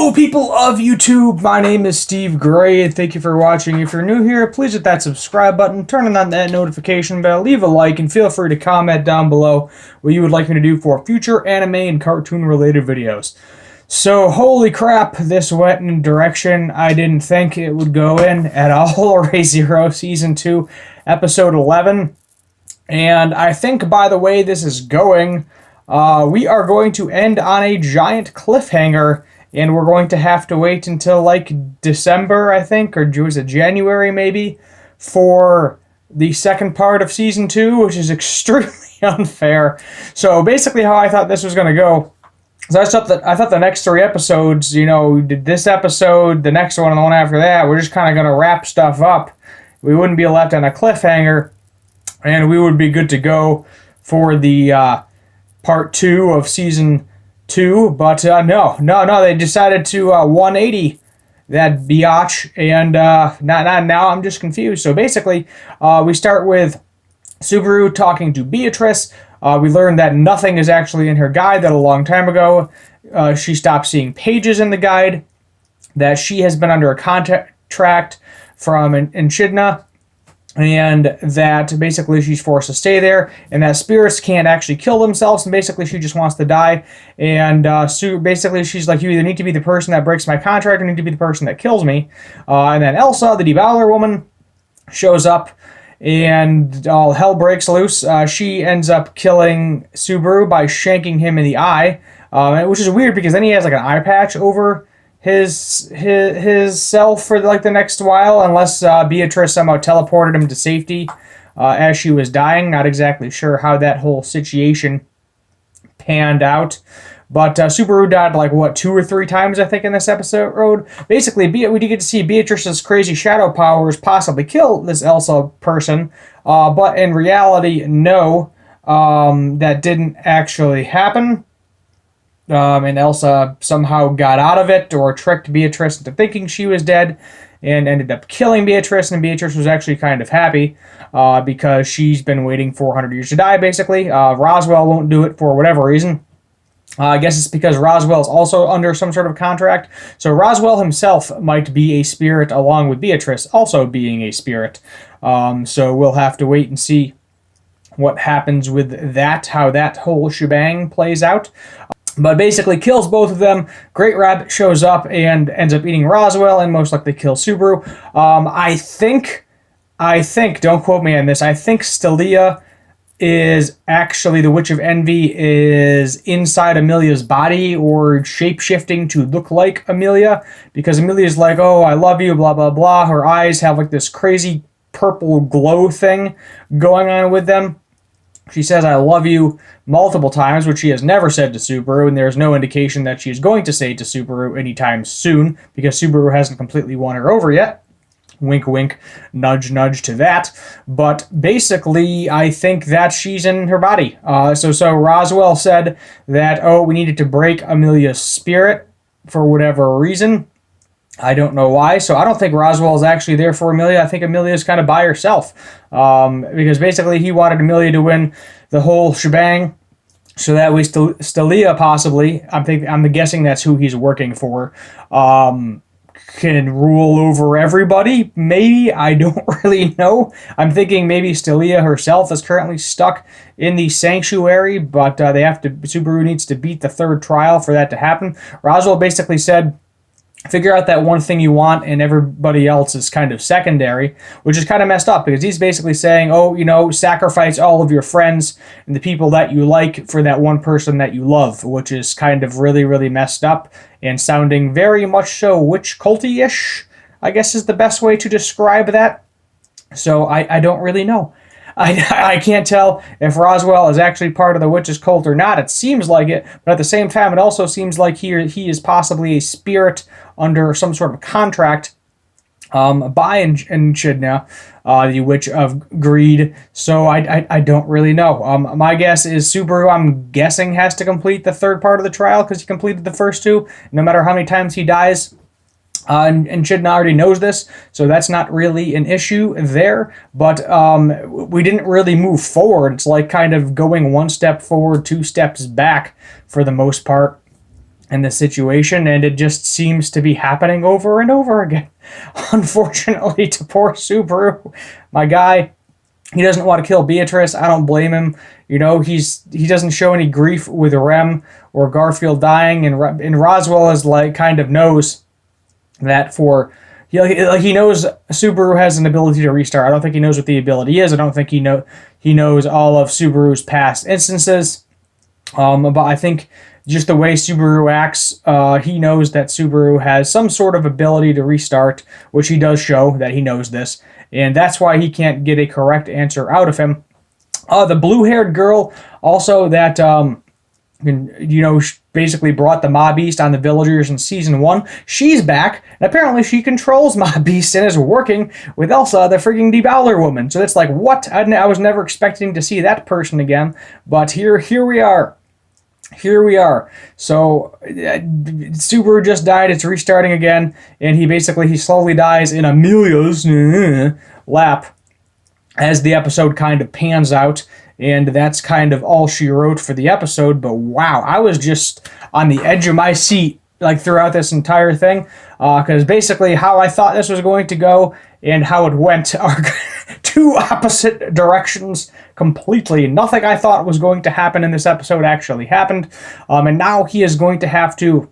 Hello, people of YouTube. My name is Steve Gray, and thank you for watching. If you're new here, please hit that subscribe button, turn on that notification bell, leave a like, and feel free to comment down below what you would like me to do for future anime and cartoon-related videos. So, holy crap, this went in a direction I didn't think it would go in at all. Re:Zero Season 2, Episode 11. And I think by the way this is going, we are going to end on a giant cliffhanger. And we're going to have to wait until like December, I think, or was it January maybe, for the second part of Season 2, which is extremely unfair. So basically how I thought this was going to go, is I thought the next 3 episodes, you know, we did this episode, the next one, and the one after that, we're just kind of going to wrap stuff up. We wouldn't be left on a cliffhanger, and we would be good to go for the part 2 of Season 2, but no, they decided to 180 that biatch, and now I'm just confused. So basically, we start with Subaru talking to Beatrice. We learn that nothing is actually in her guide, that a long time ago she stopped seeing pages in the guide, that she has been under a contract from Echidna, and that basically she's forced to stay there, and that spirits can't actually kill themselves, and basically she just wants to die. And basically she's like, you either need to be the person that breaks my contract or need to be the person that kills me. And then Elsa, the Devourer woman, shows up, and all hell breaks loose. She ends up killing Subaru by shanking him in the eye, which is weird because then he has like an eye patch over his self for like the next while, unless Beatrice somehow teleported him to safety as she was dying. Not exactly sure how that whole situation panned out. But Subaru died like, what, 2 or 3 times, I think, in this episode. Basically, we did get to see Beatrice's crazy shadow powers possibly kill this Elsa person. But in reality, no, that didn't actually happen. And Elsa somehow got out of it or tricked Beatrice into thinking she was dead and ended up killing Beatrice. And Beatrice was actually kind of happy because she's been waiting 400 years to die, basically. Roswell won't do it for whatever reason. I guess it's because Roswell is also under some sort of contract. So Roswell himself might be a spirit along with Beatrice also being a spirit. So we'll have to wait and see what happens with that, how that whole shebang plays out. But basically kills both of them. Great Rabbit shows up and ends up eating Roswell and most likely kills Subaru. I think, don't quote me on this, I think Stelia is actually, the Witch of Envy is inside Amelia's body or shape-shifting to look like Amelia, because Amelia's like, oh, I love you, blah, blah, blah. Her eyes have like this crazy purple glow thing going on with them. She says, I love you, multiple times, which she has never said to Subaru, and there's no indication that she is going to say to Subaru anytime soon, because Subaru hasn't completely won her over yet. Wink, wink, nudge, nudge to that. But basically, I think that she's in her body. So Roswell said that, oh, we needed to break Amelia's spirit for whatever reason. I don't know why. So I don't think Roswell is actually there for Amelia. I think Amelia is kind of by herself. Because basically he wanted Amelia to win the whole shebang. So that way Stelia possibly, I'm guessing that's who he's working for, can rule over everybody. Maybe. I don't really know. I'm thinking maybe Stelia herself is currently stuck in the sanctuary, but Subaru needs to beat the 3rd trial for that to happen. Roswell basically said, figure out that one thing you want and everybody else is kind of secondary, which is kind of messed up because he's basically saying, oh, you know, sacrifice all of your friends and the people that you like for that one person that you love, which is kind of really, really messed up and sounding very much so witch culty-ish, I guess is the best way to describe that. So I don't really know. I can't tell if Roswell is actually part of the witch's cult or not. It seems like it, but at the same time, it also seems like he is possibly a spirit under some sort of contract by Echidna, the Witch of Greed. So I don't really know. My guess is Subaru, I'm guessing, has to complete the 3rd part of the trial because he completed the first 2. No matter how many times he dies, And Echidna already knows this, so that's not really an issue there. But we didn't really move forward. It's like kind of going one step forward, two steps back for the most part. in this situation, and it just seems to be happening over and over again. Unfortunately, to poor Subaru, my guy, he doesn't want to kill Beatrice. I don't blame him. He doesn't show any grief with Rem or Garfield dying, and Roswell is like kind of knows that he knows Subaru has an ability to restart. I don't think he knows what the ability is. I don't think he knows all of Subaru's past instances. But I think just the way Subaru acts, he knows that Subaru has some sort of ability to restart, which he does show that he knows this, and that's why he can't get a correct answer out of him. The blue-haired girl, also that basically brought the Mob Beast on the villagers in season 1. She's back, and apparently she controls Mob Beast and is working with Elsa, the freaking Debowler woman. So it's like, what? I was never expecting to see that person again, but here we are. Here we are. So Subaru just died. It's restarting again, and he slowly dies in Amelia's lap as the episode kind of pans out, and that's kind of all she wrote for the episode. But wow, I was just on the edge of my seat like throughout this entire thing, because basically how I thought this was going to go and how it went are two opposite directions completely. Nothing I thought was going to happen in this episode actually happened, and now he is going to have to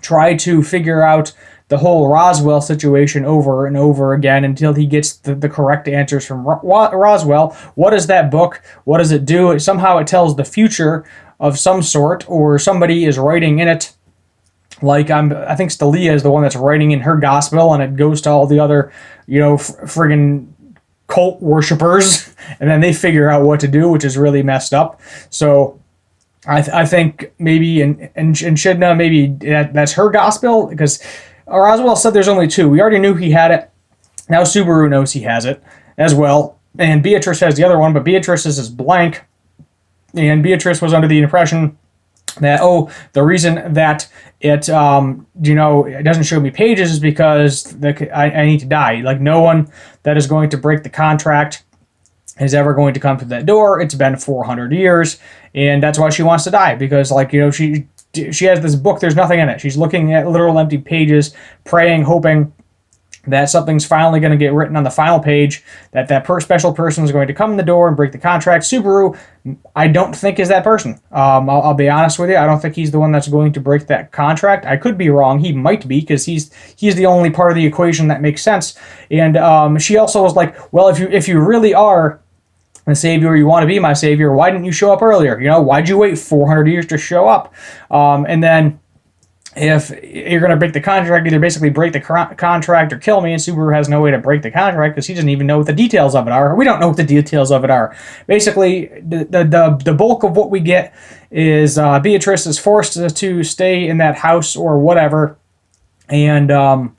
try to figure out the whole Roswell situation over and over again until he gets the correct answers from Roswell. What is that book? What does it do? Somehow it tells the future of some sort, or somebody is writing in it. Like I think Stalia is the one that's writing in her gospel, and it goes to all the other, friggin' cult worshippers, and then they figure out what to do, which is really messed up. So I think maybe in Shidna, maybe that's her gospel, because Roswell said there's only 2. We already knew he had it. Now Subaru knows he has it as well. And Beatrice has the other one, but Beatrice's is blank. And Beatrice was under the impression that, the reason that it, it doesn't show me pages is because I need to die. Like, no one that is going to break the contract is ever going to come through that door. It's been 400 years, and that's why she wants to die, because, she has this book, there's nothing in it. She's looking at literal empty pages, praying, hoping that something's finally going to get written on the final page, that special person is going to come in the door and break the contract. Subaru, I don't think is that person. I'll be honest with you. I don't think he's the one that's going to break that contract. I could be wrong. He might be, because he's the only part of the equation that makes sense. And she also was like, well, if you really are the savior, you want to be my savior, why didn't you show up earlier? Why'd you wait 400 years to show up? And then if you're going to break the contract, either basically break the contract or kill me, and Subaru has no way to break the contract because he doesn't even know what the details of it are. We don't know what the details of it are. Basically, the bulk of what we get is Beatrice is forced to stay in that house or whatever, and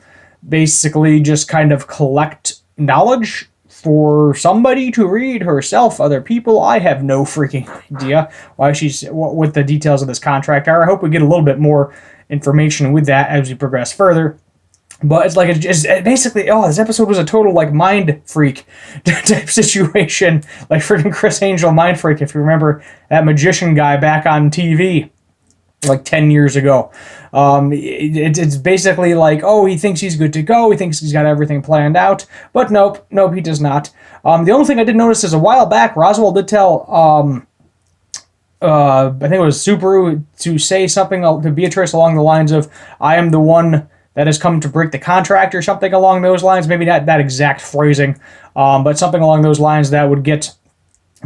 basically just kind of collect knowledge for somebody to read herself, other people. I have no freaking idea what the details of this contract are. I hope we get a little bit more information with that as we progress further. But it's like, basically, this episode was a total, mind freak type situation. Like freaking Chris Angel mind freak, if you remember that magician guy back on TV, 10 years ago. It's basically like, he thinks he's good to go. He thinks he's got everything planned out. But nope, he does not. The only thing I did notice is a while back, Roswell did tell, I think it was Subaru, to say something to Beatrice along the lines of, I am the one that has come to break the contract, or something along those lines. Maybe not that exact phrasing, but something along those lines that would get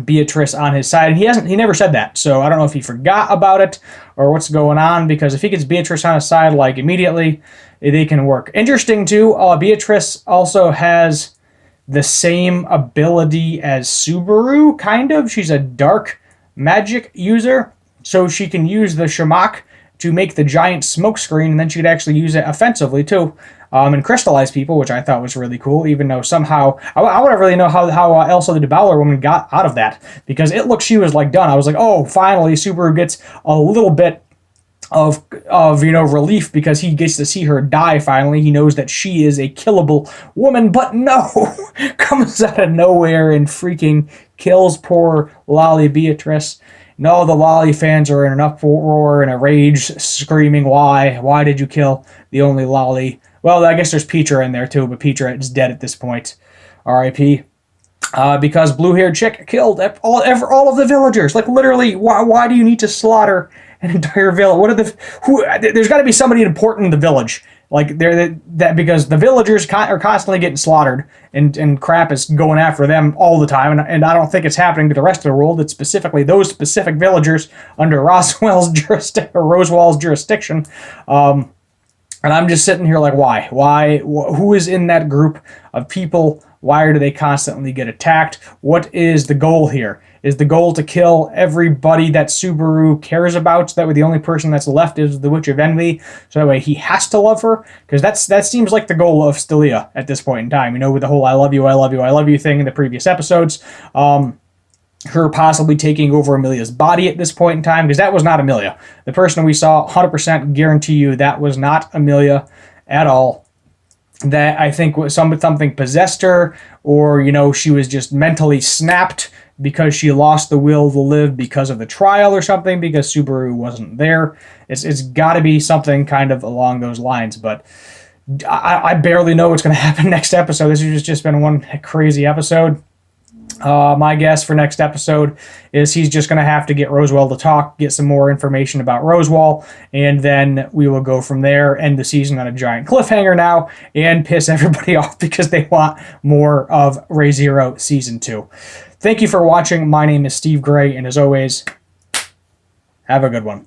Beatrice on his side. And he never said that, so I don't know if he forgot about it or what's going on, because if he gets Beatrice on his side immediately, they can work. Interesting too, Beatrice also has the same ability as Subaru, kind of. She's a dark magic user, so she can use the Shamak to make the giant smoke screen, and then she could actually use it offensively too, and crystallize people, which I thought was really cool, even though somehow I want to really know how Elsa the Debowler woman got out of that, because it looked she was done. I was like, finally Subaru gets a little bit of relief, because he gets to see her die finally. He knows that she is a killable woman, but no, comes out of nowhere and freaking kills poor Lolly Beatrice. No, the Lolly fans are in an uproar and a rage, screaming, why? Why did you kill the only Lolly? Well, I guess there's Petra in there too, but Petra is dead at this point. R.I.P. Because blue-haired chick killed all of the villagers. Like, literally, why do you need to slaughter an entire village? There's got to be somebody important in the village. Like, because the villagers are constantly getting slaughtered, and crap is going after them all the time, and I don't think it's happening to the rest of the world. It's specifically those specific villagers under Roswell's Rosewall's jurisdiction. And I'm just sitting here like, why? Why? Who is in that group of people? Why do they constantly get attacked? What is the goal here? Is the goal to kill everybody that Subaru cares about, so that way the only person that's left is the Witch of Envy, so that way he has to love her? Because that seems like the goal of Stelia at this point in time. You know, with the whole I love you, I love you, I love you thing in the previous episodes. Her possibly taking over Amelia's body at this point in time, because that was not Amelia. The person we saw, 100% guarantee you that was not Amelia at all. That I think was something possessed her, or, you know, she was just mentally snapped because she lost the will to live because of the trial or something, because Subaru wasn't there. It's got to be something kind of along those lines, but I barely know what's going to happen next episode. This has just been one crazy episode. My guess for next episode is he's just going to have to get Rosewall to talk, get some more information about Rosewall, and then we will go from there, end the season on a giant cliffhanger now, and piss everybody off because they want more of Re:Zero Season 2. Thank you for watching. My name is Steve Gray, and as always, have a good one.